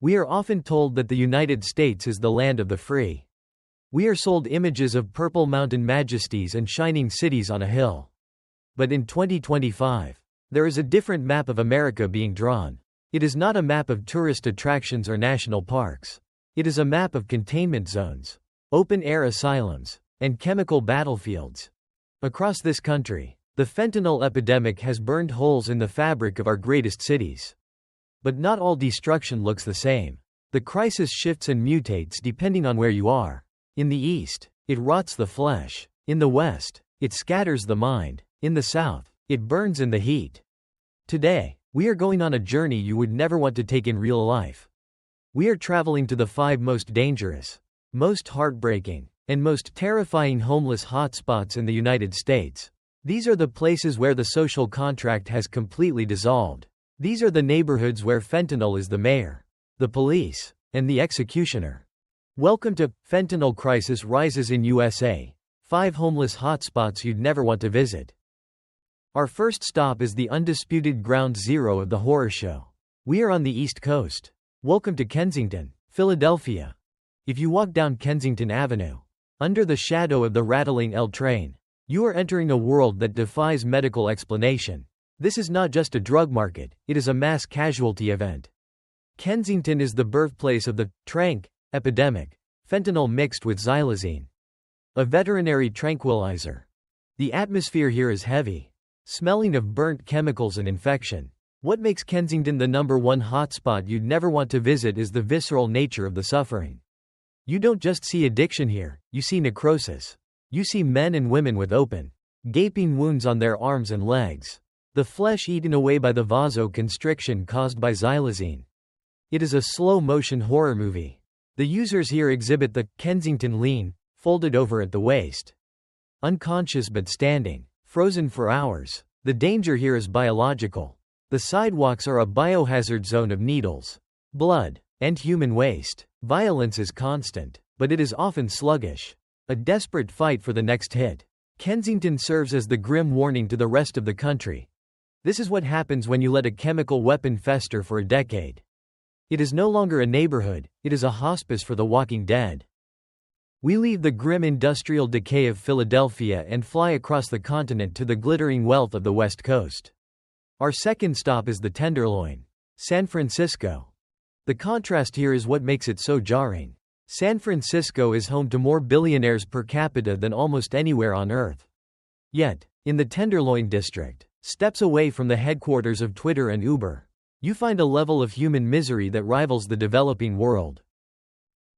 We are often told that the United States is the land of the free. We are sold images of purple mountain majesties and shining cities on a hill. But in 2025, there is a different map of America being drawn. It is not a map of tourist attractions or national parks. It is a map of containment zones, open-air asylums, and chemical battlefields. Across this country, the fentanyl epidemic has burned holes in the fabric of our greatest cities. But not all destruction looks the same. The crisis shifts and mutates depending on where you are. In the East, it rots the flesh. In the West, it scatters the mind. In the South, it burns in the heat. Today, we are going on a journey you would never want to take in real life. We are traveling to the 5 most dangerous, most heartbreaking, and most terrifying homeless hotspots in the United States. These are the places where the social contract has completely dissolved. These are the neighborhoods where fentanyl is the mayor, the police, and the executioner. Welcome to Fentanyl Crisis Rises in USA. 5 homeless hotspots you'd never want to visit. Our first stop is the undisputed ground zero of the horror show. We are on the East Coast. Welcome to Kensington, Philadelphia. If you walk down Kensington Avenue, under the shadow of the rattling L train, you are entering a world that defies medical explanation. This is not just a drug market, it is a mass casualty event. Kensington is the birthplace of the Tranq epidemic, fentanyl mixed with xylazine, a veterinary tranquilizer. The atmosphere here is heavy, smelling of burnt chemicals and infection. What makes Kensington the #1 hotspot you'd never want to visit is the visceral nature of the suffering. You don't just see addiction here, you see necrosis. You see men and women with open, gaping wounds on their arms and legs. The flesh eaten away by the vasoconstriction caused by xylazine. It is a slow-motion horror movie. The users here exhibit the Kensington lean, folded over at the waist. Unconscious but standing, frozen for hours. The danger here is biological. The sidewalks are a biohazard zone of needles, blood, and human waste. Violence is constant, but it is often sluggish. A desperate fight for the next hit. Kensington serves as the grim warning to the rest of the country. This is what happens when you let a chemical weapon fester for a decade. It is no longer a neighborhood, it is a hospice for the walking dead. We leave the grim industrial decay of Philadelphia and fly across the continent to the glittering wealth of the West Coast. Our second stop is the Tenderloin, San Francisco. The contrast here is what makes it so jarring. San Francisco is home to more billionaires per capita than almost anywhere on Earth. Yet, in the Tenderloin district, steps away from the headquarters of Twitter and Uber, you find a level of human misery that rivals the developing world.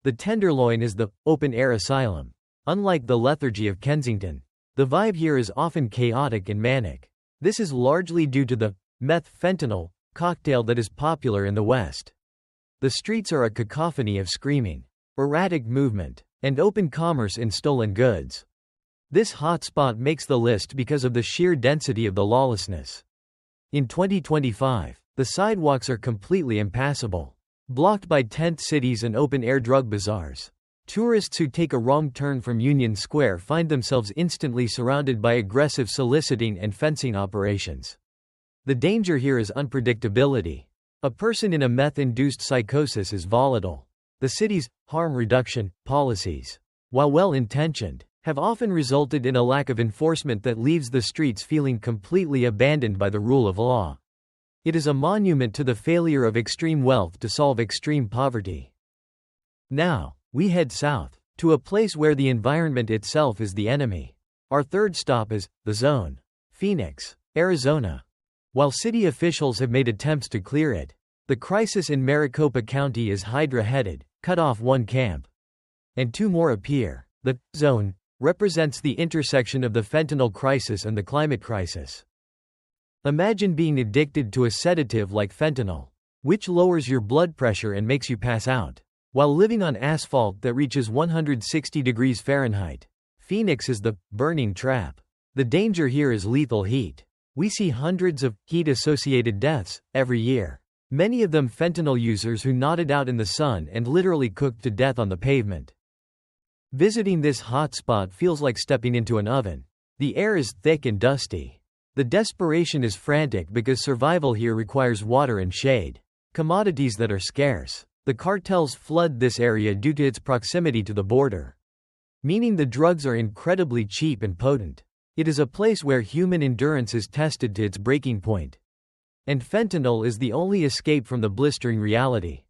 The Tenderloin is the open-air asylum. Unlike the lethargy of Kensington, the vibe here is often chaotic and manic. This is largely due to the meth-fentanyl cocktail that is popular in the West. The streets are a cacophony of screaming, erratic movement, and open commerce in stolen goods. This hotspot makes the list because of the sheer density of the lawlessness. In 2025, the sidewalks are completely impassable, blocked by tent cities and open-air drug bazaars. Tourists who take a wrong turn from Union Square find themselves instantly surrounded by aggressive soliciting and fencing operations. The danger here is unpredictability. A person in a meth-induced psychosis is volatile. The city's harm reduction policies, while well-intentioned, have often resulted in a lack of enforcement that leaves the streets feeling completely abandoned by the rule of law. It is a monument to the failure of extreme wealth to solve extreme poverty. Now, we head south, to a place where the environment itself is the enemy. Our third stop is the Zone, Phoenix, Arizona. While city officials have made attempts to clear it, the crisis in Maricopa County is hydra-headed, cut off one camp, and 2 more appear. The Zone represents the intersection of the fentanyl crisis and the climate crisis. Imagine being addicted to a sedative like fentanyl, which lowers your blood pressure and makes you pass out, while living on asphalt that reaches 160 degrees Fahrenheit. Phoenix is the burning trap. The danger here is lethal heat. We see hundreds of heat-associated deaths every year. Many of them fentanyl users who nodded out in the sun and literally cooked to death on the pavement. Visiting this hotspot feels like stepping into an oven. The air is thick and dusty. The desperation is frantic because survival here requires water and shade, commodities that are scarce. The cartels flood this area due to its proximity to the border, meaning the drugs are incredibly cheap and potent. It is a place where human endurance is tested to its breaking point. And fentanyl is the only escape from the blistering reality.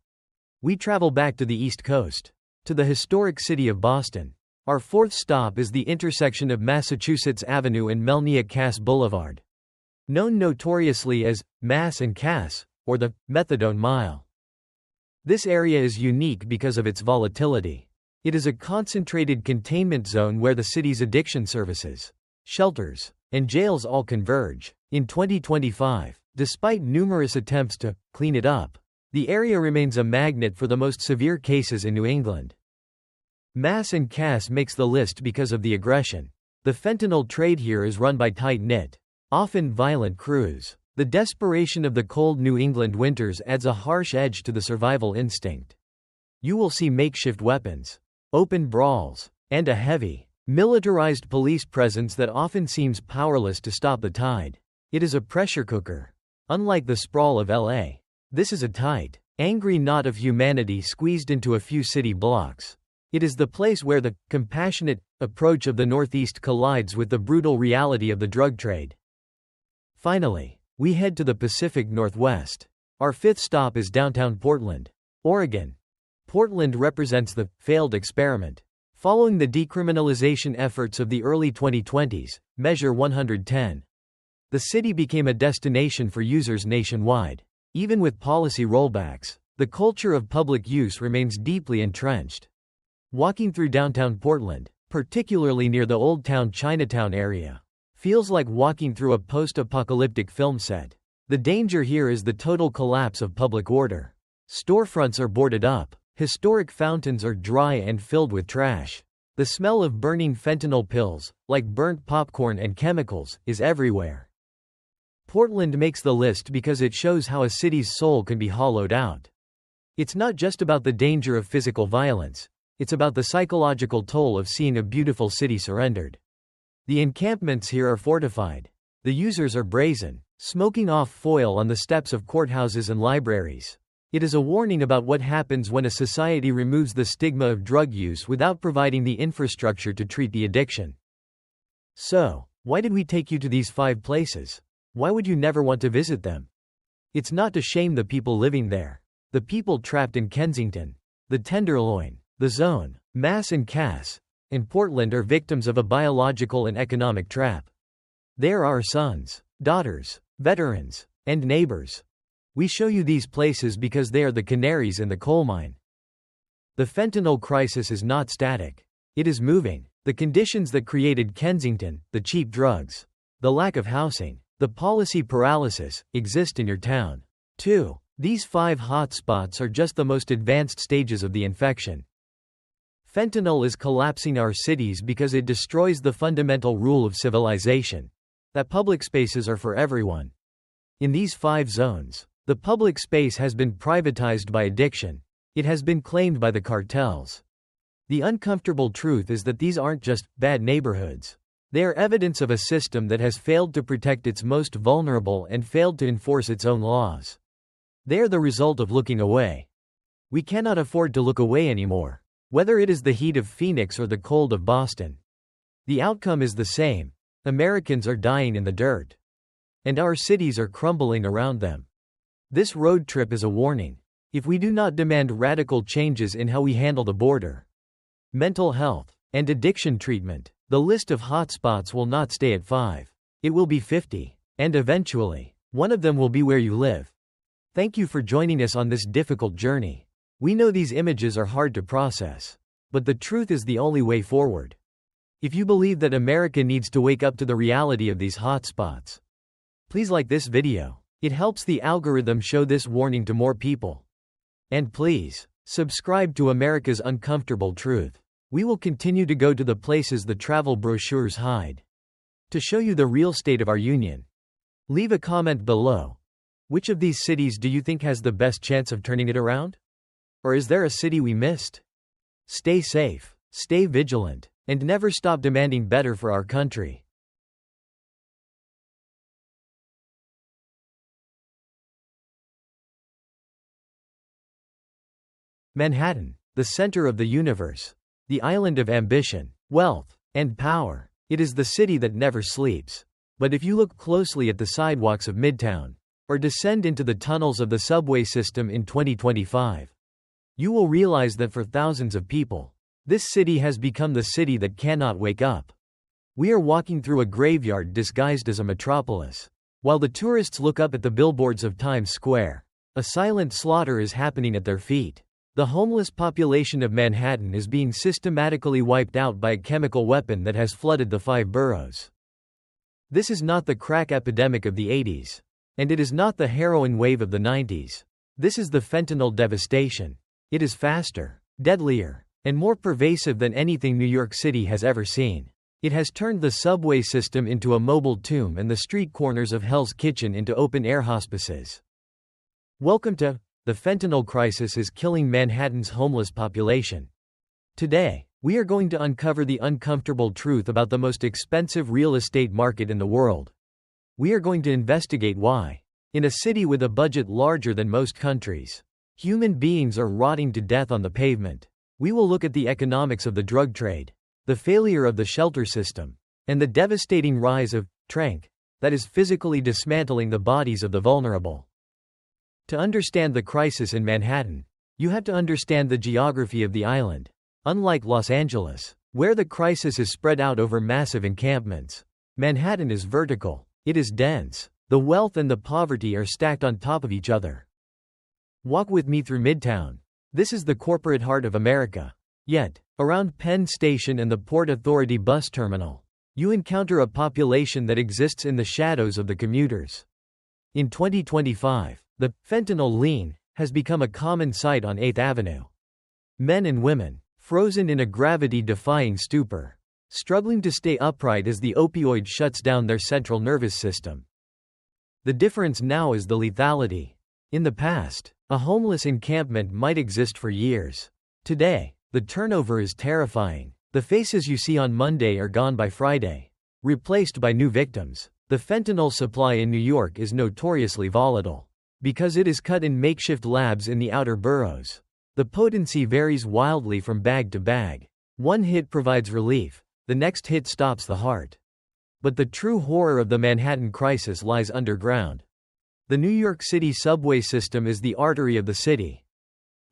We travel back to the East Coast, to the historic city of Boston. Our fourth stop is the intersection of Massachusetts Avenue and Melnia Cass Boulevard, known notoriously as Mass and Cass, or the Methadone Mile. This area is unique because of its volatility. It is a concentrated containment zone where the city's addiction services, shelters, and jails all converge. In 2025, despite numerous attempts to clean it up, the area remains a magnet for the most severe cases in New England. Mass and Cass makes the list because of the aggression. The fentanyl trade here is run by tight-knit, often violent crews. The desperation of the cold New England winters adds a harsh edge to the survival instinct. You will see makeshift weapons, open brawls, and a heavy, militarized police presence that often seems powerless to stop the tide. It is a pressure cooker. Unlike the sprawl of LA, this is a tight, angry knot of humanity squeezed into a few city blocks. It is the place where the compassionate approach of the Northeast collides with the brutal reality of the drug trade. Finally, we head to the Pacific Northwest. Our fifth stop is downtown Portland, Oregon. Portland represents the failed experiment. Following the decriminalization efforts of the early 2020s, Measure 110, the city became a destination for users nationwide. Even with policy rollbacks, the culture of public use remains deeply entrenched. Walking through downtown Portland, particularly near the Old Town Chinatown area, feels like walking through a post-apocalyptic film set. The danger here is the total collapse of public order. Storefronts are boarded up, historic fountains are dry and filled with trash. The smell of burning fentanyl pills, like burnt popcorn and chemicals, is everywhere. Portland makes the list because it shows how a city's soul can be hollowed out. It's not just about the danger of physical violence, it's about the psychological toll of seeing a beautiful city surrendered. The encampments here are fortified. The users are brazen, smoking off foil on the steps of courthouses and libraries. It is a warning about what happens when a society removes the stigma of drug use without providing the infrastructure to treat the addiction. So, why did we take you to these 5 places? Why would you never want to visit them? It's not to shame the people living there. The people trapped in Kensington, the Tenderloin, the Zone, Mass and Cass, in Portland are victims of a biological and economic trap. They are our sons, daughters, veterans, and neighbors. We show you these places because they are the canaries in the coal mine. The fentanyl crisis is not static. It is moving. The conditions that created Kensington, the cheap drugs, the lack of housing, the policy paralysis, exist in your town, too. These 5 hotspots are just the most advanced stages of the infection. Fentanyl is collapsing our cities because it destroys the fundamental rule of civilization, that public spaces are for everyone. In these 5 zones, the public space has been privatized by addiction. It has been claimed by the cartels. The uncomfortable truth is that these aren't just bad neighborhoods. They are evidence of a system that has failed to protect its most vulnerable and failed to enforce its own laws. They are the result of looking away. We cannot afford to look away anymore. Whether it is the heat of Phoenix or the cold of Boston, the outcome is the same. Americans are dying in the dirt. And our cities are crumbling around them. This road trip is a warning. If we do not demand radical changes in how we handle the border, mental health, and addiction treatment, the list of hotspots will not stay at 5. It will be 50. And eventually, one of them will be where you live. Thank you for joining us on this difficult journey. We know these images are hard to process, but the truth is the only way forward. If you believe that America needs to wake up to the reality of these hotspots, please like this video. It helps the algorithm show this warning to more people. And please, subscribe to America's Uncomfortable Truth. We will continue to go to the places the travel brochures hide, to show you the real state of our union. Leave a comment below. Which of these cities do you think has the best chance of turning it around? Or is there a city we missed? Stay safe, stay vigilant, and never stop demanding better for our country. Manhattan, the center of the universe. The island of ambition, wealth, and power. It is the city that never sleeps. But if you look closely at the sidewalks of Midtown, or descend into the tunnels of the subway system in 2025, you will realize that for thousands of people, this city has become the city that cannot wake up. We are walking through a graveyard disguised as a metropolis. While the tourists look up at the billboards of Times Square, a silent slaughter is happening at their feet. The homeless population of Manhattan is being systematically wiped out by a chemical weapon that has flooded the 5 boroughs. This is not the crack epidemic of the 80s. And it is not the heroin wave of the 90s. This is the fentanyl devastation. It is faster, deadlier, and more pervasive than anything New York City has ever seen. It has turned the subway system into a mobile tomb and the street corners of Hell's Kitchen into open-air hospices. Welcome to The Fentanyl Crisis is Killing Manhattan's Homeless Population. Today, we are going to uncover the uncomfortable truth about the most expensive real estate market in the world. We are going to investigate why, in a city with a budget larger than most countries, human beings are rotting to death on the pavement. We will look at the economics of the drug trade, the failure of the shelter system, and the devastating rise of Tranq, that is physically dismantling the bodies of the vulnerable. To understand the crisis in Manhattan, you have to understand the geography of the island. Unlike Los Angeles, where the crisis is spread out over massive encampments, Manhattan is vertical. It is dense. The wealth and the poverty are stacked on top of each other. Walk with me through Midtown. This is the corporate heart of America. Yet, around Penn Station and the Port Authority bus terminal, you encounter a population that exists in the shadows of the commuters. In 2025, the fentanyl lean has become a common sight on 8th Avenue. Men and women, frozen in a gravity-defying stupor, struggling to stay upright as the opioid shuts down their central nervous system. The difference now is the lethality. In the past, a homeless encampment might exist for years. Today, the turnover is terrifying. The faces you see on Monday are gone by Friday, replaced by new victims. The fentanyl supply in New York is notoriously volatile. Because it is cut in makeshift labs in the outer boroughs, the potency varies wildly from bag to bag. One hit provides relief, the next hit stops the heart. But the true horror of the Manhattan crisis lies underground. The New York City subway system is the artery of the city.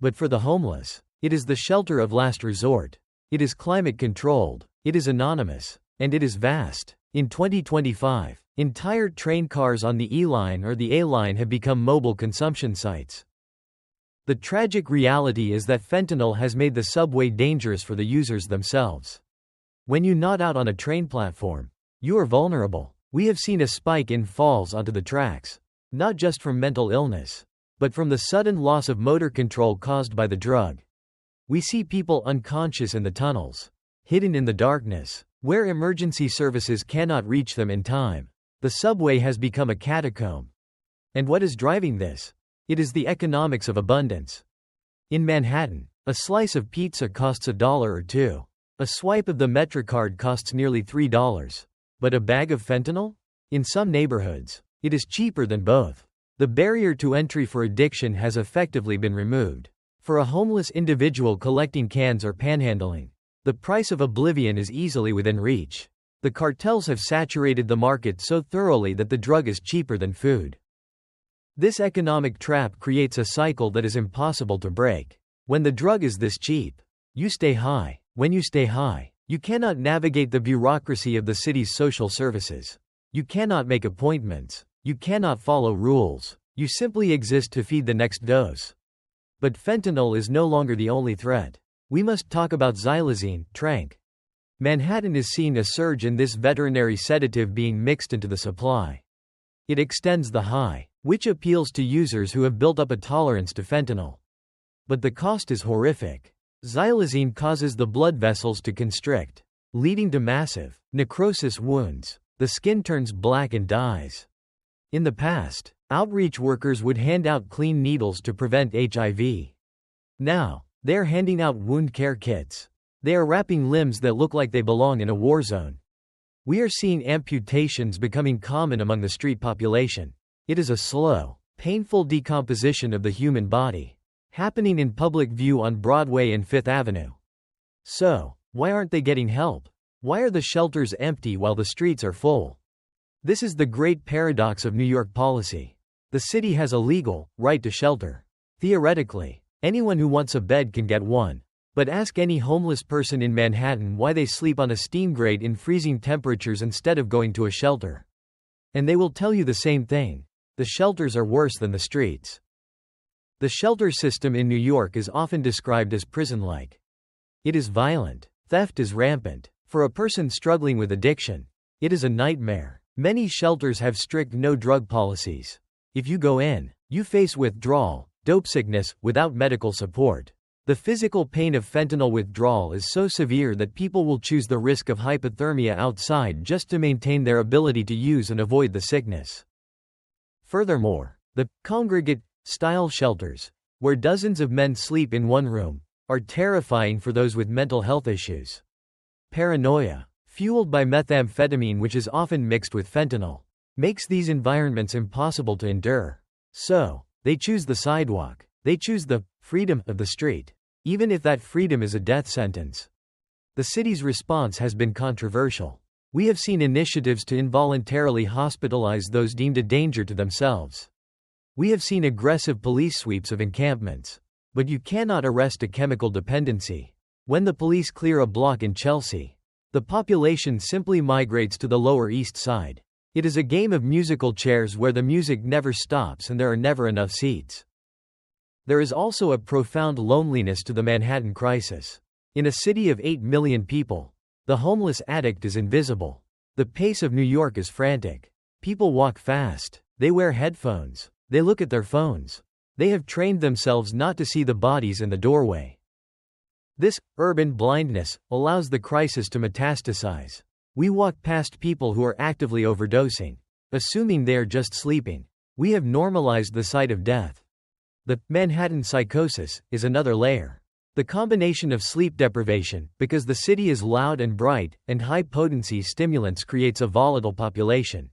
But for the homeless, it is the shelter of last resort. It is climate-controlled, it is anonymous, and it is vast. In 2025, entire train cars on the E line or the A line have become mobile consumption sites. The tragic reality is that fentanyl has made the subway dangerous for the users themselves. When you nod out on a train platform, you are vulnerable. We have seen a spike in falls onto the tracks, not just from mental illness, but from the sudden loss of motor control caused by the drug. We see people unconscious in the tunnels, hidden in the darkness, where emergency services cannot reach them in time. The subway has become a catacomb. And what is driving this? It is the economics of abundance. In Manhattan, a slice of pizza costs $1 or $2. A swipe of the MetroCard costs nearly $3. But a bag of fentanyl? In some neighborhoods, it is cheaper than both. The barrier to entry for addiction has effectively been removed. For a homeless individual collecting cans or panhandling, the price of oblivion is easily within reach. The cartels have saturated the market so thoroughly that the drug is cheaper than food. This economic trap creates a cycle that is impossible to break. When the drug is this cheap, you stay high. When you stay high, you cannot navigate the bureaucracy of the city's social services. You cannot make appointments. You cannot follow rules. You simply exist to feed the next dose. But fentanyl is no longer the only threat. We must talk about Xylazine, Tranq. Manhattan is seeing a surge in this veterinary sedative being mixed into the supply. It extends the high, which appeals to users who have built up a tolerance to fentanyl. But the cost is horrific. Xylazine causes the blood vessels to constrict, leading to massive necrosis wounds. The skin turns black and dies. In the past, outreach workers would hand out clean needles to prevent HIV. Now, they are handing out wound care kits. They are wrapping limbs that look like they belong in a war zone. We are seeing amputations becoming common among the street population. It is a slow, painful decomposition of the human body. happening in public view on Broadway and Fifth Avenue. So, why aren't they getting help? Why are the shelters empty while the streets are full? This is the great paradox of New York policy. The city has a legal right to shelter. Theoretically, anyone who wants a bed can get one. But ask any homeless person in Manhattan why they sleep on a steam grate in freezing temperatures instead of going to a shelter. And they will tell you the same thing. The shelters are worse than the streets. The shelter system in New York is often described as prison-like. It is violent. Theft is rampant. For a person struggling with addiction, it is a nightmare. Many shelters have strict no-drug policies. If you go in, you face withdrawal, dope sickness, without medical support. The physical pain of fentanyl withdrawal is so severe that people will choose the risk of hypothermia outside just to maintain their ability to use and avoid the sickness. Furthermore, the congregate-style shelters, where dozens of men sleep in one room, are terrifying for those with mental health issues. Paranoia, fueled by methamphetamine which is often mixed with fentanyl, makes these environments impossible to endure. So, they choose the sidewalk. They choose the freedom of the street, even if that freedom is a death sentence. The city's response has been controversial. We have seen initiatives to involuntarily hospitalize those deemed a danger to themselves. We have seen aggressive police sweeps of encampments. But you cannot arrest a chemical dependency. When the police clear a block in Chelsea, the population simply migrates to the Lower East Side. It is a game of musical chairs where the music never stops and there are never enough seats. There is also a profound loneliness to the Manhattan crisis. In a city of 8 million people, the homeless addict is invisible. The pace of New York is frantic. People walk fast. They wear headphones. They look at their phones. They have trained themselves not to see the bodies in the doorway. This urban blindness allows the crisis to metastasize. We walk past people who are actively overdosing, assuming they are just sleeping. We have normalized the sight of death. The Manhattan psychosis is another layer. The combination of sleep deprivation, because the city is loud and bright, and high-potency stimulants creates a volatile population.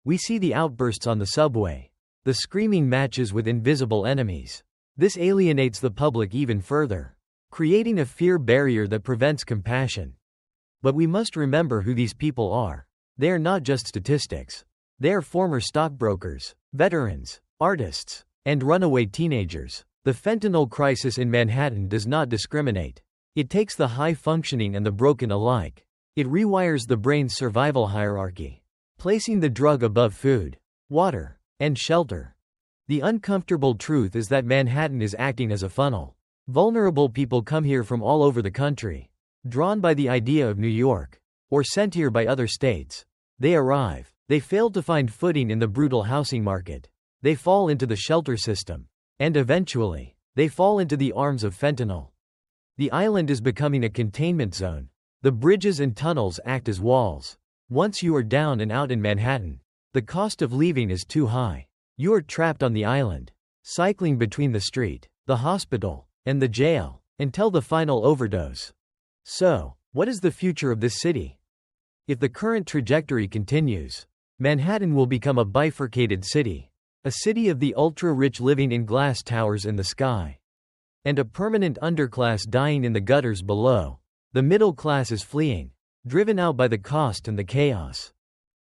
We see the outbursts on the subway. The screaming matches with invisible enemies. This alienates the public even further, creating a fear barrier that prevents compassion. But we must remember who these people are. They are not just statistics. They are former stockbrokers, veterans, artists, and runaway teenagers. The fentanyl crisis in Manhattan does not discriminate. It takes the high-functioning and the broken alike. It rewires the brain's survival hierarchy, placing the drug above food, water, and shelter. The uncomfortable truth is that Manhattan is acting as a funnel. Vulnerable people come here from all over the country, drawn by the idea of New York, or sent here by other states. They arrive. They fail to find footing in the brutal housing market. They fall into the shelter system. And eventually, they fall into the arms of fentanyl. The island is becoming a containment zone. The bridges and tunnels act as walls. Once you are down and out in Manhattan, the cost of leaving is too high. You are trapped on the island, cycling between the street, the hospital, and the jail, until the final overdose. So, what is the future of this city? If the current trajectory continues, Manhattan will become a bifurcated city. A city of the ultra-rich living in glass towers in the sky, and a permanent underclass dying in the gutters below. The middle class is fleeing, driven out by the cost and the chaos.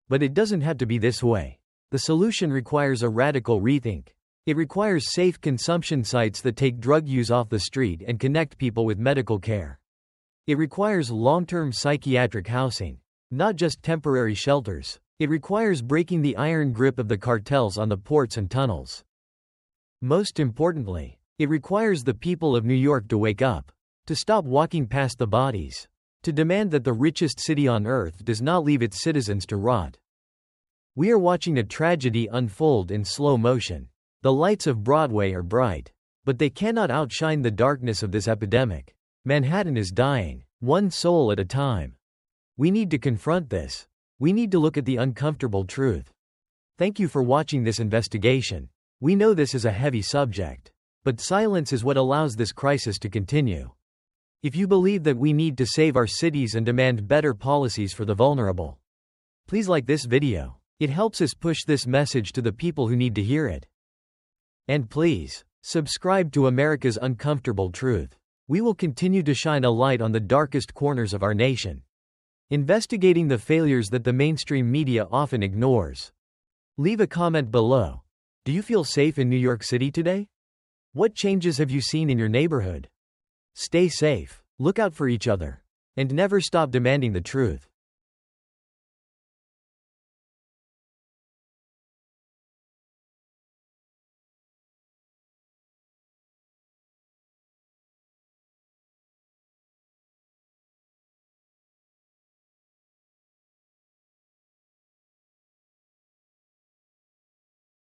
But it doesn't have to be this way. The solution requires a radical rethink. It requires safe consumption sites that take drug use off the street and connect people with medical care. It requires long-term psychiatric housing, not just temporary shelters. It requires breaking the iron grip of the cartels on the ports and tunnels. Most importantly, it requires the people of New York to wake up, to stop walking past the bodies, to demand that the richest city on earth does not leave its citizens to rot. We are watching a tragedy unfold in slow motion. The lights of Broadway are bright, but they cannot outshine the darkness of this epidemic. Manhattan is dying, one soul at a time. We need to confront this. We need to look at the uncomfortable truth. Thank you for watching this investigation. We know this is a heavy subject, but silence is what allows this crisis to continue. If you believe that we need to save our cities and demand better policies for the vulnerable, please like this video. It helps us push this message to the people who need to hear it. And please, Subscribe to America's Uncomfortable Truth. We will continue to shine a light on the darkest corners of our nation, investigating the failures that the mainstream media often ignores. Leave a comment below. Do you feel safe in New York City today? What changes have you seen in your neighborhood? Stay safe, look out for each other, and never stop demanding the truth.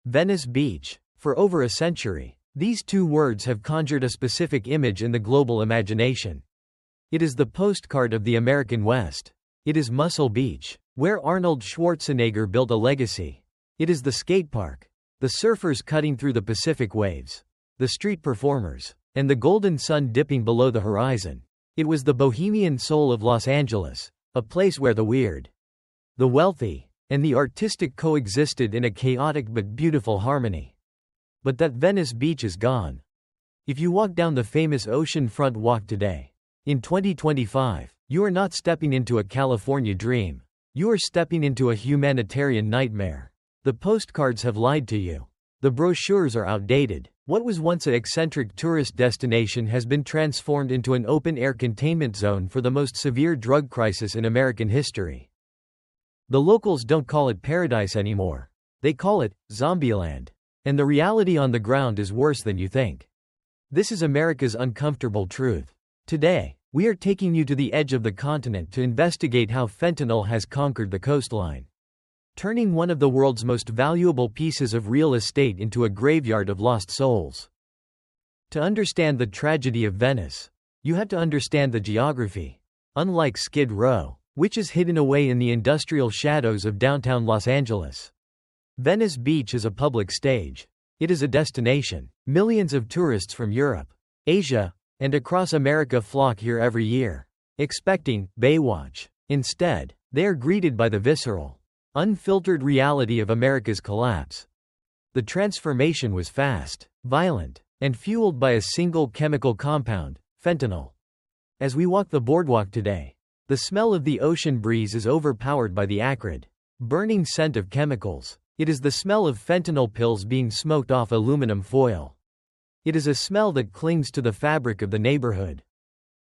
Venice Beach. For over a century, these two words have conjured a specific image in the global imagination. It is the postcard of the American West. It is Muscle Beach, where Arnold Schwarzenegger built a legacy. It is the skate park, the surfers cutting through the Pacific waves, the street performers, and the golden sun dipping below the horizon. It was the bohemian soul of Los Angeles, a place where the weird, the wealthy, and the artistic coexisted in a chaotic but beautiful harmony. But that Venice Beach is gone. If you walk down the famous oceanfront walk today, in 2025, you are not stepping into a California dream. You are stepping into a humanitarian nightmare. The postcards have lied to you. The brochures are outdated. What was once an eccentric tourist destination has been transformed into an open-air containment zone for the most severe drug crisis in American history. The locals don't call it paradise anymore. They call it Zombieland. And the reality on the ground is worse than you think. This is America's Uncomfortable Truth. Today, we are taking you to the edge of the continent to investigate how fentanyl has conquered the coastline, turning one of the world's most valuable pieces of real estate into a graveyard of lost souls. To understand the tragedy of Venice, you have to understand the geography. Unlike Skid Row, which is hidden away in the industrial shadows of downtown Los Angeles, Venice Beach is a public stage. It is a destination. Millions of tourists from Europe, Asia, and across America flock here every year, expecting Baywatch. Instead, they are greeted by the visceral, unfiltered reality of America's collapse. The transformation was fast, violent, and fueled by a single chemical compound, fentanyl. As we walk the boardwalk today, the smell of the ocean breeze is overpowered by the acrid, burning scent of chemicals. It is the smell of fentanyl pills being smoked off aluminum foil. It is a smell that clings to the fabric of the neighborhood.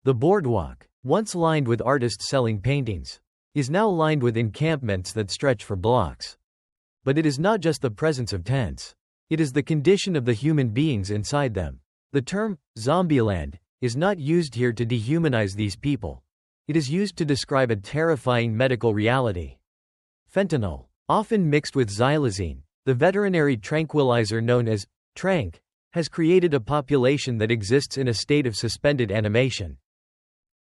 The boardwalk, once lined with artists selling paintings, is now lined with encampments that stretch for blocks. But it is not just the presence of tents. It is the condition of the human beings inside them. The term, Zombieland, is not used here to dehumanize these people. It is used to describe a terrifying medical reality. Fentanyl, often mixed with xylazine, the veterinary tranquilizer known as Tranq, has created a population that exists in a state of suspended animation.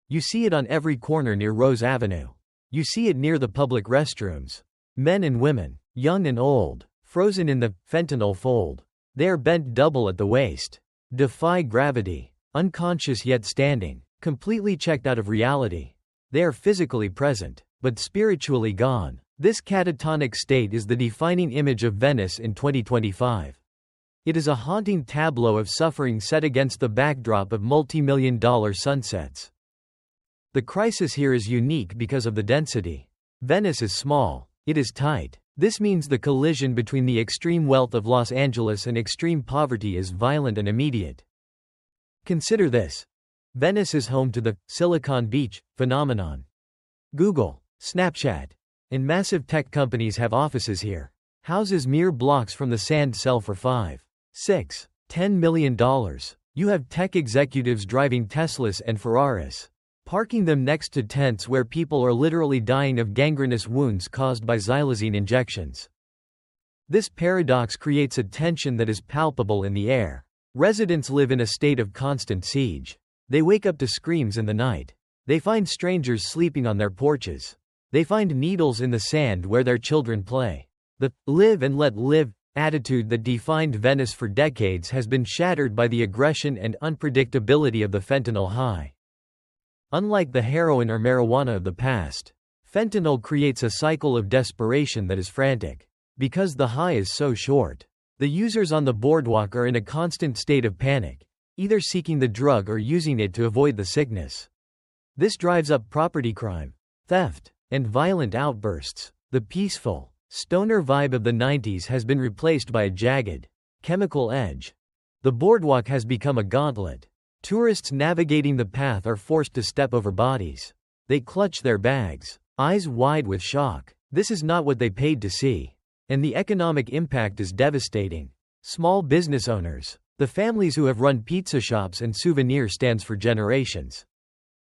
You see it on every corner near Rose Avenue. You see it near the public restrooms. Men and women, young and old, frozen in the fentanyl fold. They are bent double at the waist, defy gravity, unconscious yet standing, completely checked out of reality. They are physically present, but spiritually gone. This catatonic state is the defining image of Venice in 2025. It is a haunting tableau of suffering set against the backdrop of multi-million-dollar sunsets. The crisis here is unique because of the density. Venice is small. It is tight. This means the collision between the extreme wealth of Los Angeles and extreme poverty is violent and immediate. Consider this. Venice is home to the Silicon Beach phenomenon. Google, Snapchat, and massive tech companies have offices here. Houses mere blocks from the sand sell for $5, $6, $10 million. You have tech executives driving Teslas and Ferraris, parking them next to tents where people are literally dying of gangrenous wounds caused by xylazine injections. This paradox creates a tension that is palpable in the air. Residents live in a state of constant siege. They wake up to screams in the night. They find strangers sleeping on their porches. They find needles in the sand where their children play. The live and let live attitude that defined Venice for decades has been shattered by the aggression and unpredictability of the fentanyl high. Unlike the heroin or marijuana of the past, fentanyl creates a cycle of desperation that is frantic. Because the high is so short, The users on the boardwalk are in a constant state of panic, either seeking the drug or using it to avoid the sickness. This drives up property crime, theft, and violent outbursts. The peaceful, stoner vibe of the 90s has been replaced by a jagged, chemical edge. The boardwalk has become a gauntlet. Tourists navigating the path are forced to step over bodies. They clutch their bags, eyes wide with shock. This is not what they paid to see. And the economic impact is devastating. Small business owners, the families who have run pizza shops and souvenir stands for generations,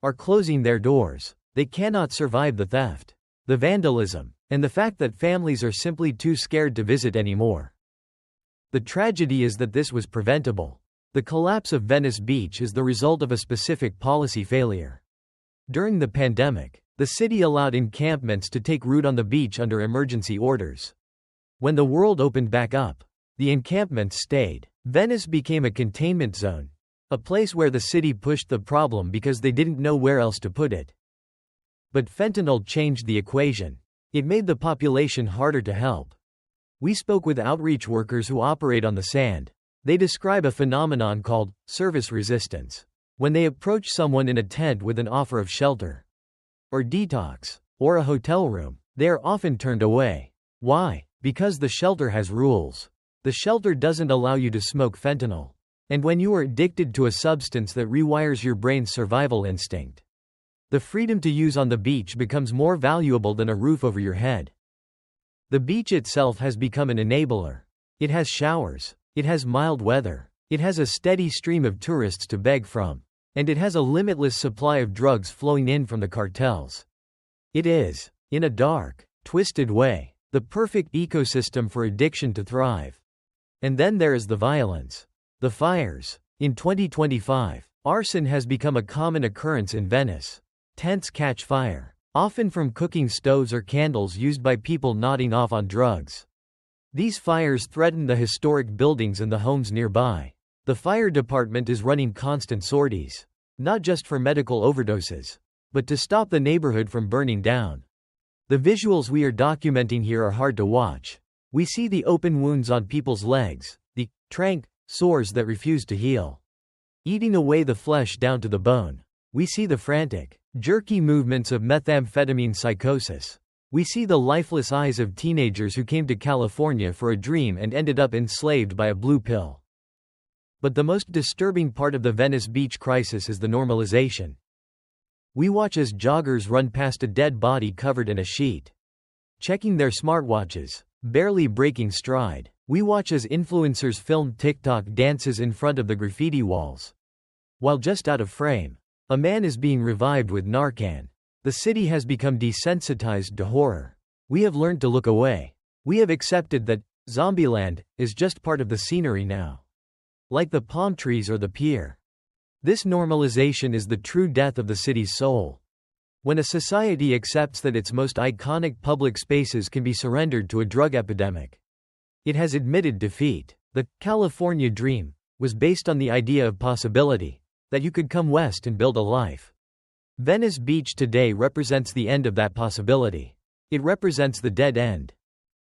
are closing their doors. They cannot survive the theft, the vandalism, and the fact that families are simply too scared to visit anymore. The tragedy is that this was preventable. The collapse of Venice Beach is the result of a specific policy failure. During the pandemic, the city allowed encampments to take root on the beach under emergency orders. When the world opened back up, the encampments stayed. Venice became a containment zone, a place where the city pushed the problem because they didn't know where else to put it. But fentanyl changed the equation. It made the population harder to help. We spoke with outreach workers who operate on the sand. They describe a phenomenon called service resistance. When they approach someone in a tent with an offer of shelter, or detox, or a hotel room, they are often turned away. Why? Because the shelter has rules. The shelter doesn't allow you to smoke fentanyl. And when you are addicted to a substance that rewires your brain's survival instinct, the freedom to use on the beach becomes more valuable than a roof over your head. The beach itself has become an enabler. It has showers. It has mild weather. It has a steady stream of tourists to beg from. And it has a limitless supply of drugs flowing in from the cartels. It is, in a dark, twisted way, the perfect ecosystem for addiction to thrive. And then there is the violence. The fires. In 2025, arson has become a common occurrence in Venice. Tents catch fire, often from cooking stoves or candles used by people nodding off on drugs. These fires threaten the historic buildings and the homes nearby. The fire department is running constant sorties, not just for medical overdoses, but to stop the neighborhood from burning down. The visuals we are documenting here are hard to watch. We see the open wounds on people's legs, the Tranq sores that refuse to heal, eating away the flesh down to the bone. We see the frantic, jerky movements of methamphetamine psychosis. We see the lifeless eyes of teenagers who came to California for a dream and ended up enslaved by a blue pill. But the most disturbing part of the Venice Beach crisis is the normalization. We watch as joggers run past a dead body covered in a sheet, checking their smartwatches, barely breaking stride. We watch as influencers film TikTok dances in front of the graffiti walls. While just out of frame, a man is being revived with Narcan. The city has become desensitized to horror. We have learned to look away. We have accepted that Zombieland is just part of the scenery now, like the palm trees or the pier. This normalization is the true death of the city's soul. When a society accepts that its most iconic public spaces can be surrendered to a drug epidemic, it has admitted defeat. The California dream was based on the idea of possibility, that you could come west and build a life. Venice Beach today represents the end of that possibility. It represents the dead end.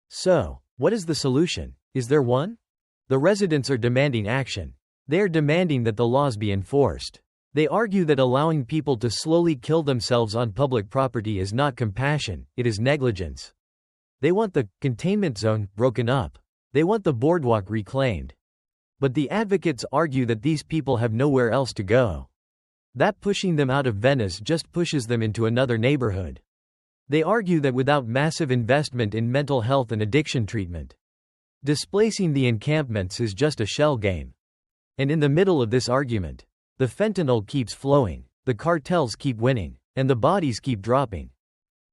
So, what is the solution? Is there one? The residents are demanding action. They are demanding that the laws be enforced. They argue that allowing people to slowly kill themselves on public property is not compassion, it is negligence. They want the containment zone broken up. They want the boardwalk reclaimed. But the advocates argue that these people have nowhere else to go. That pushing them out of Venice just pushes them into another neighborhood. They argue that without massive investment in mental health and addiction treatment, displacing the encampments is just a shell game. And in the middle of this argument, the fentanyl keeps flowing, the cartels keep winning, and the bodies keep dropping.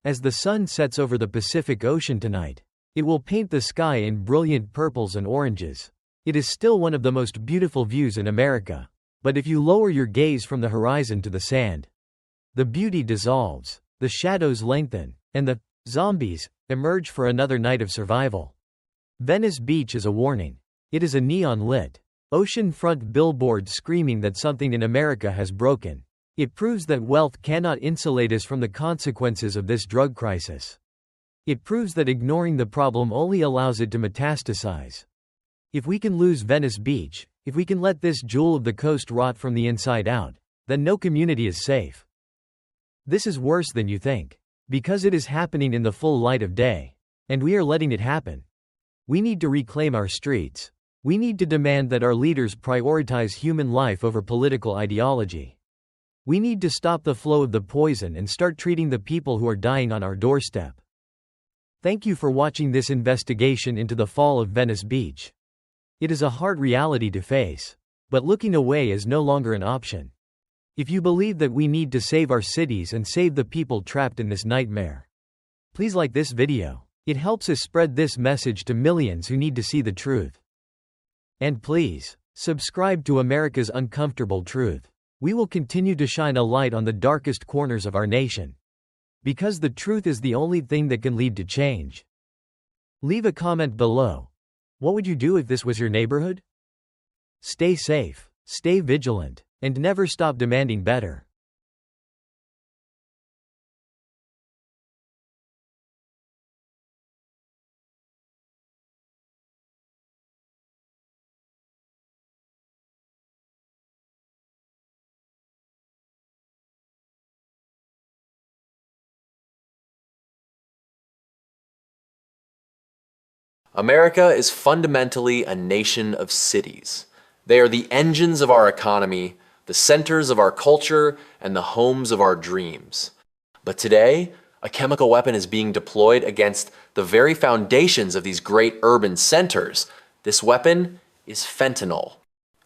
As the sun sets over the Pacific Ocean tonight, it will paint the sky in brilliant purples and oranges. It is still one of the most beautiful views in America. But if you lower your gaze from the horizon to the sand, the beauty dissolves, the shadows lengthen, and the zombies emerge for another night of survival. Venice Beach is a warning. It is a neon-lit, oceanfront billboard screaming that something in America has broken. It proves that wealth cannot insulate us from the consequences of this drug crisis. It proves that ignoring the problem only allows it to metastasize. If we can lose Venice Beach, if we can let this jewel of the coast rot from the inside out, then no community is safe. This is worse than you think. Because it is happening in the full light of day. And we are letting it happen. We need to reclaim our streets. We need to demand that our leaders prioritize human life over political ideology. We need to stop the flow of the poison and start treating the people who are dying on our doorstep. Thank you for watching this investigation into the fall of Venice Beach. It is a hard reality to face. But looking away is no longer an option. If you believe that we need to save our cities and save the people trapped in this nightmare, please like this video. It helps us spread this message to millions who need to see the truth. And please, subscribe to America's Uncomfortable Truth. We will continue to shine a light on the darkest corners of our nation. Because the truth is the only thing that can lead to change. Leave a comment below. What would you do if this was your neighborhood? Stay safe, stay vigilant, and never stop demanding better. America is fundamentally a nation of cities. They are the engines of our economy, the centers of our culture, and the homes of our dreams. But today, a chemical weapon is being deployed against the very foundations of these great urban centers. This weapon is fentanyl.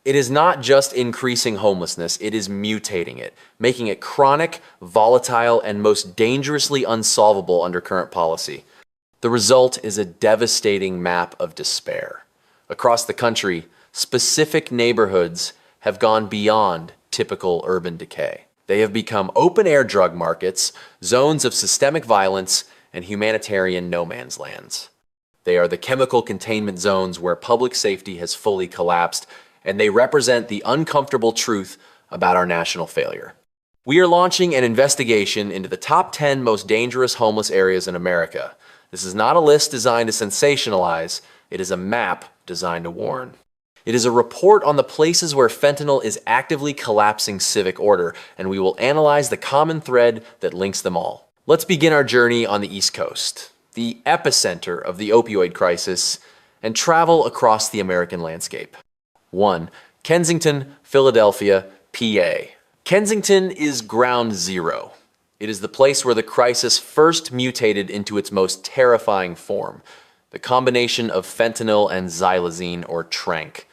It is not just increasing homelessness, it is mutating it, making it chronic, volatile, and most dangerously unsolvable under current policy. The result is a devastating map of despair. Across the country, specific neighborhoods have gone beyond typical urban decay. They have become open-air drug markets, zones of systemic violence, and humanitarian no-man's lands. They are the chemical containment zones where public safety has fully collapsed, and they represent the uncomfortable truth about our national failure. We are launching an investigation into the top 10 most dangerous homeless areas in America. This is not a list designed to sensationalize, it is a map designed to warn. It is a report on the places where fentanyl is actively collapsing civic order, and we will analyze the common thread that links them all. Let's begin our journey on the East Coast, the epicenter of the opioid crisis, and travel across the American landscape. 1. Kensington, Philadelphia, PA. Kensington is ground zero. It is the place where the crisis first mutated into its most terrifying form, the combination of fentanyl and xylazine, or Tranq.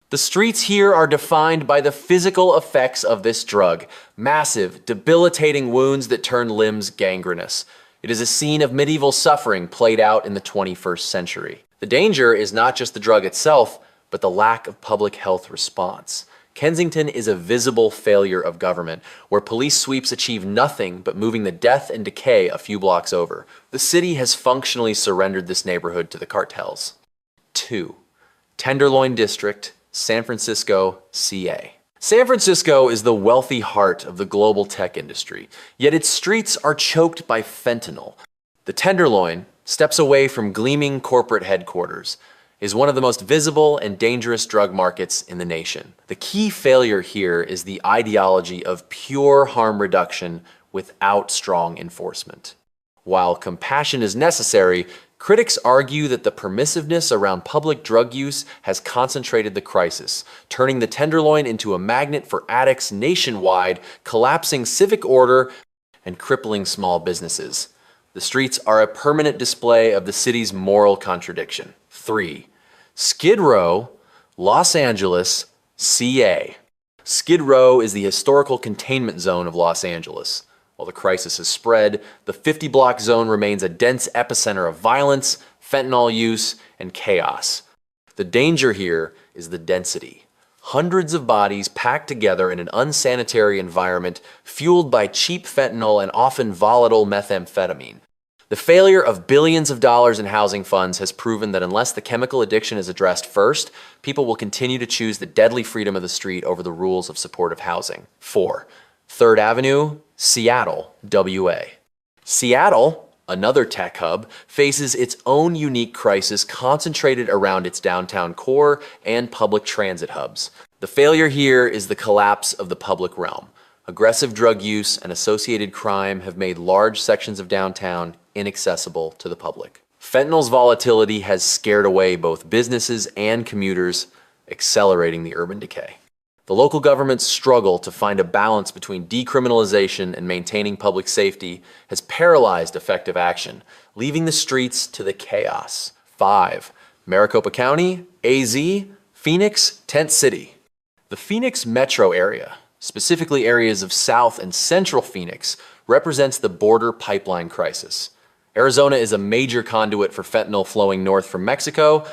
The streets here are defined by the physical effects of this drug, massive, debilitating wounds that turn limbs gangrenous. It is a scene of medieval suffering played out in the 21st century. The danger is not just the drug itself, but the lack of public health response. Kensington is a visible failure of government, where police sweeps achieve nothing but moving the death and decay a few blocks over. The city has functionally surrendered this neighborhood to the cartels. 2. Tenderloin District, San Francisco, CA. San Francisco is the wealthy heart of the global tech industry, yet its streets are choked by fentanyl. The Tenderloin steps away from gleaming corporate headquarters, is one of the most visible and dangerous drug markets in the nation. The key failure here is the ideology of pure harm reduction without strong enforcement. While compassion is necessary, critics argue that the permissiveness around public drug use has concentrated the crisis, turning the Tenderloin into a magnet for addicts nationwide, collapsing civic order, and crippling small businesses. The streets are a permanent display of the city's moral contradiction. 3. Skid Row, Los Angeles, CA. Skid Row is the historical containment zone of Los Angeles. While the crisis has spread, the 50-block zone remains a dense epicenter of violence, fentanyl use, and chaos. The danger here is the density. Hundreds of bodies packed together in an unsanitary environment fueled by cheap fentanyl and often volatile methamphetamine. The failure of billions of dollars in housing funds has proven that unless the chemical addiction is addressed first, people will continue to choose the deadly freedom of the street over the rules of supportive housing. 4. 3rd Avenue, Seattle, WA. Seattle, another tech hub, faces its own unique crisis concentrated around its downtown core and public transit hubs. The failure here is the collapse of the public realm. Aggressive drug use and associated crime have made large sections of downtown inaccessible to the public. Fentanyl's volatility has scared away both businesses and commuters, accelerating the urban decay. The local government's struggle to find a balance between decriminalization and maintaining public safety has paralyzed effective action, leaving the streets to the chaos. 5. Maricopa County, AZ, Phoenix, Tent City. The Phoenix metro area, specifically areas of South and Central Phoenix, represents the border pipeline crisis. Arizona is a major conduit for fentanyl flowing north from Mexico.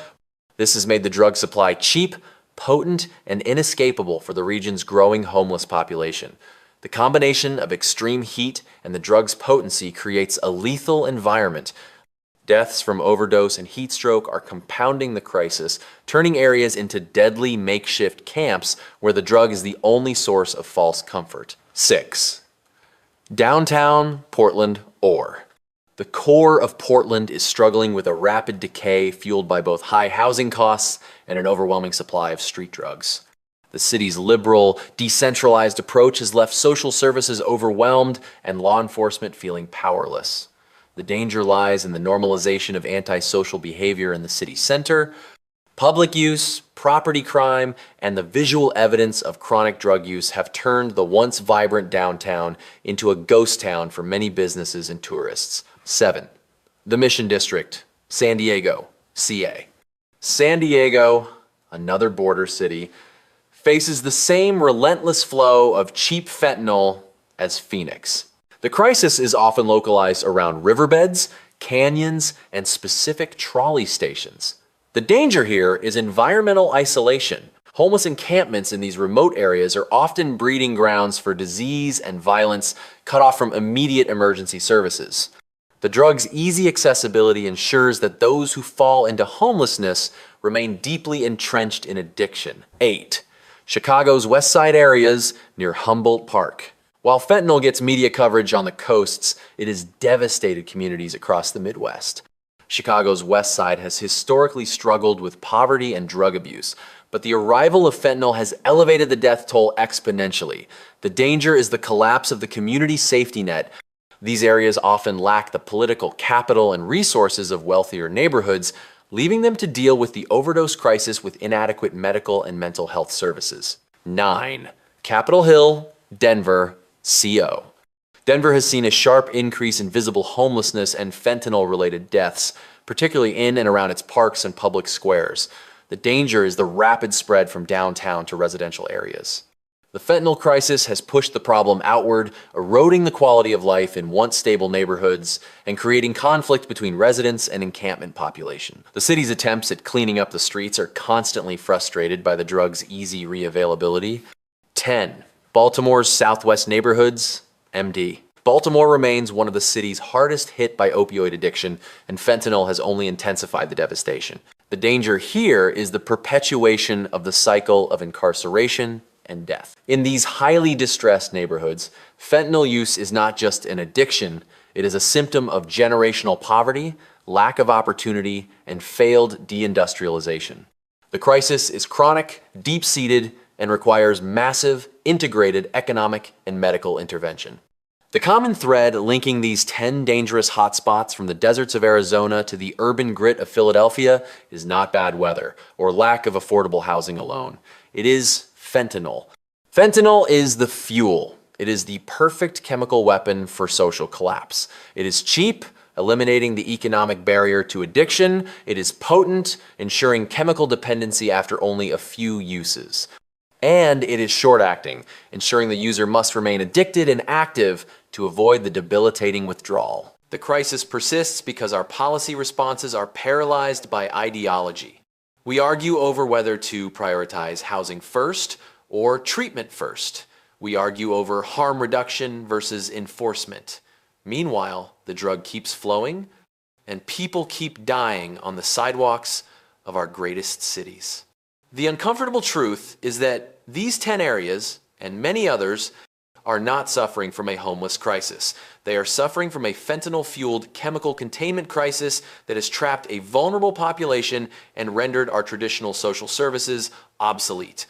This has made the drug supply cheap, potent, and inescapable for the region's growing homeless population. The combination of extreme heat and the drug's potency creates a lethal environment. Deaths from overdose and heat stroke are compounding the crisis, turning areas into deadly makeshift camps where the drug is the only source of false comfort. 6. Downtown Portland ore. The core of Portland is struggling with a rapid decay fueled by both high housing costs and an overwhelming supply of street drugs. The city's liberal, decentralized approach has left social services overwhelmed and law enforcement feeling powerless. The danger lies in the normalization of antisocial behavior in the city center. Public use, property crime, and the visual evidence of chronic drug use have turned the once vibrant downtown into a ghost town for many businesses and tourists. 7. The Mission District, San Diego, CA. San Diego, another border city, faces the same relentless flow of cheap fentanyl as Phoenix. The crisis is often localized around riverbeds, canyons, and specific trolley stations. The danger here is environmental isolation. Homeless encampments in these remote areas are often breeding grounds for disease and violence, cut off from immediate emergency services. The drug's easy accessibility ensures that those who fall into homelessness remain deeply entrenched in addiction. 8. Chicago's West Side areas near Humboldt Park. While fentanyl gets media coverage on the coasts, it has devastated communities across the Midwest. Chicago's West Side has historically struggled with poverty and drug abuse, but the arrival of fentanyl has elevated the death toll exponentially. The danger is the collapse of the community safety net. These areas often lack the political capital and resources of wealthier neighborhoods, leaving them to deal with the overdose crisis with inadequate medical and mental health services. 9. Capitol Hill, Denver, CO. Denver has seen a sharp increase in visible homelessness and fentanyl-related deaths, particularly in and around its parks and public squares. The danger is the rapid spread from downtown to residential areas. The fentanyl crisis has pushed the problem outward, eroding the quality of life in once stable neighborhoods and creating conflict between residents and encampment population. The city's attempts at cleaning up the streets are constantly frustrated by the drug's easy reavailability. 10. Baltimore's Southwest neighborhoods, MD. Baltimore remains one of the cities hardest hit by opioid addiction, and fentanyl has only intensified the devastation. The danger here is the perpetuation of the cycle of incarceration and death. In these highly distressed neighborhoods, fentanyl use is not just an addiction, it is a symptom of generational poverty, lack of opportunity, and failed deindustrialization. The crisis is chronic, deep-seated, and requires massive, integrated economic and medical intervention. The common thread linking these 10 dangerous hotspots from the deserts of Arizona to the urban grit of Philadelphia is not bad weather or lack of affordable housing alone. It is fentanyl. Fentanyl is the fuel. It is the perfect chemical weapon for social collapse. It is cheap, eliminating the economic barrier to addiction. It is potent, ensuring chemical dependency after only a few uses. And it is short-acting, ensuring the user must remain addicted and active to avoid the debilitating withdrawal. The crisis persists because our policy responses are paralyzed by ideology. We argue over whether to prioritize housing first or treatment first. We argue over harm reduction versus enforcement. Meanwhile, the drug keeps flowing, and people keep dying on the sidewalks of our greatest cities. The uncomfortable truth is that these 10 areas, and many others, are not suffering from a homeless crisis. They are suffering from a fentanyl-fueled chemical containment crisis that has trapped a vulnerable population and rendered our traditional social services obsolete.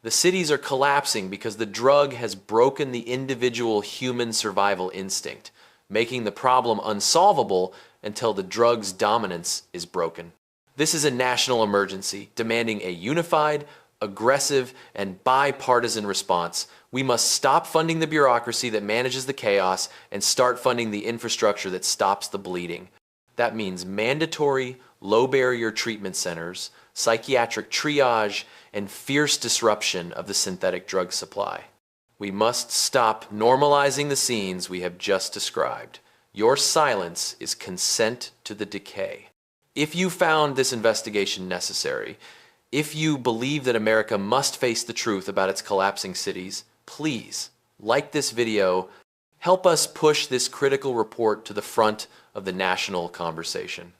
The cities are collapsing because the drug has broken the individual human survival instinct, making the problem unsolvable until the drug's dominance is broken. This is a national emergency, demanding a unified, aggressive, and bipartisan response. We must stop funding the bureaucracy that manages the chaos and start funding the infrastructure that stops the bleeding. That means mandatory, low-barrier treatment centers, psychiatric triage, and fierce disruption of the synthetic drug supply. We must stop normalizing the scenes we have just described. Your silence is consent to the decay. If you found this investigation necessary, if you believe that America must face the truth about its collapsing cities, please like this video. Help us push this critical report to the front of the national conversation.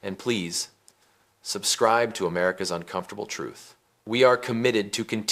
And please, subscribe to America's Uncomfortable Truth. We are committed to continue